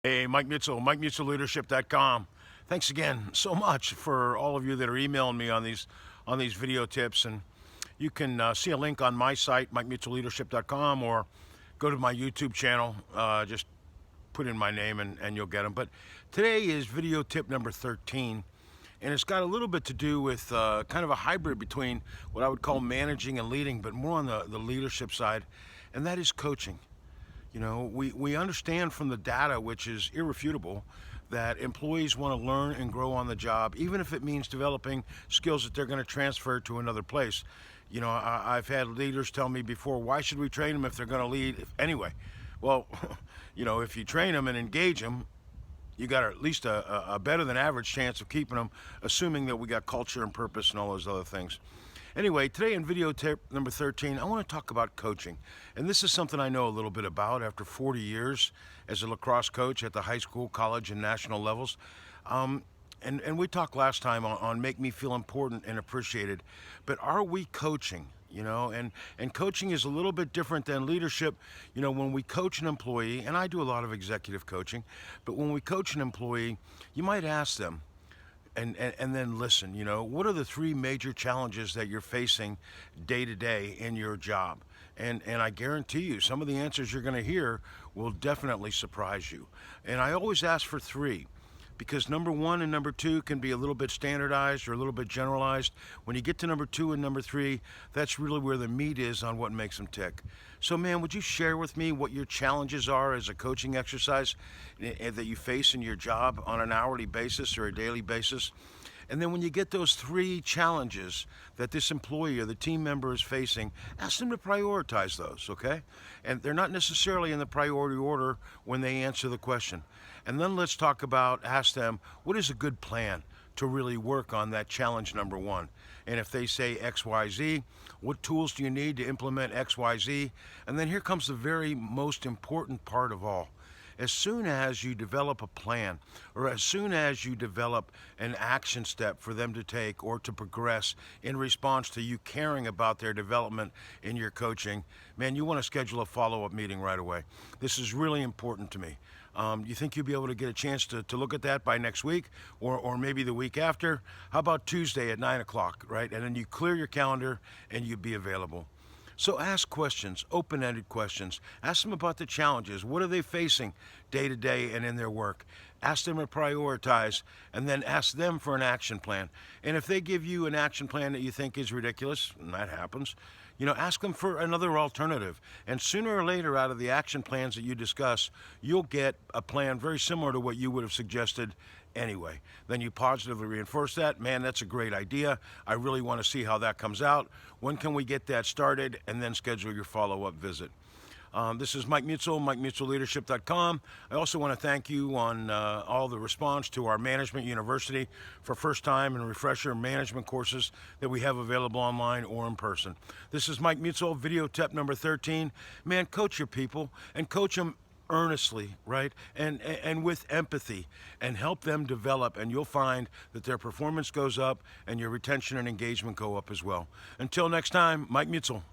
Hey, Mike Mitchell, MikeMitchellLeadership.com. Thanks again so much for all of you that are emailing me on these video tips. And you can see a link on my site, MikeMitchellLeadership.com, or go to my YouTube channel. Just put in my name and you'll get them. But today is video tip number 13. And it's got a little bit to do with kind of a hybrid between what I would call managing and leading, but more on the leadership side, and that is coaching. You know, we understand from the data, which is irrefutable, that employees want to learn and grow on the job, even if it means developing skills that they're going to transfer to another place. You know, I've had leaders tell me before, why should we train them if they're going to lead anyway? Well, you know, if you train them and engage them, you got at least a better than average chance of keeping them, assuming that we got culture and purpose and all those other things. Anyway, today in video tip number 13, I want to talk about coaching. And this is something I know a little bit about after 40 years as a lacrosse coach at the high school, college, and national levels. And we talked last time on make me feel important and appreciated. But are we coaching? You know, and coaching is a little bit different than leadership. You know, when we coach an employee, and I do a lot of executive coaching, but when we coach an employee, you might ask them, and then listen, you know, what are the three major challenges that you're facing day to day in your job? And I guarantee you, some of the answers you're going to hear will definitely surprise you. And I always ask for three, because number one and number two can be a little bit standardized or a little bit generalized. When you get to number two and number three, that's really where the meat is on what makes them tick. So man, would you share with me what your challenges are as a coaching exercise that you face in your job on an hourly basis or a daily basis? And then when you get those three challenges that this employee or the team member is facing, ask them to prioritize those, okay? And they're not necessarily in the priority order when they answer the question. And then let's talk about, ask them, what is a good plan to really work on that challenge number one? And if they say X, Y, Z, what tools do you need to implement X, Y, Z? And then here comes the very most important part of all. As soon as you develop a plan, or as soon as you develop an action step for them to take or to progress in response to you caring about their development in your coaching, man, you want to schedule a follow-up meeting right away. This is really important to me. You think you'll be able to get a chance to look at that by next week or maybe the week after? How about Tuesday at 9 o'clock, right? And then you clear your calendar and you be available. So ask questions, open-ended questions. Ask them about the challenges. What are they facing day to day and in their work? Ask them to prioritize, and then ask them for an action plan. And if they give you an action plan that you think is ridiculous, and that happens, you know, ask them for another alternative. And sooner or later, out of the action plans that you discuss, you'll get a plan very similar to what you would have suggested anyway. Then you positively reinforce that. Man, that's a great idea. I really want to see how that comes out. When can we get that started? And then schedule your follow-up visit. This is Mike Mitchell, MikeMitchellLeadership.com. I also want to thank you on all the response to our Management University for first-time and refresher management courses that we have available online or in person. This is Mike Mitchell, video tip number 13. Man, coach your people and coach them earnestly, right? And with empathy, and help them develop, and you'll find that their performance goes up and your retention and engagement go up as well. Until next time, Mike Mitchell.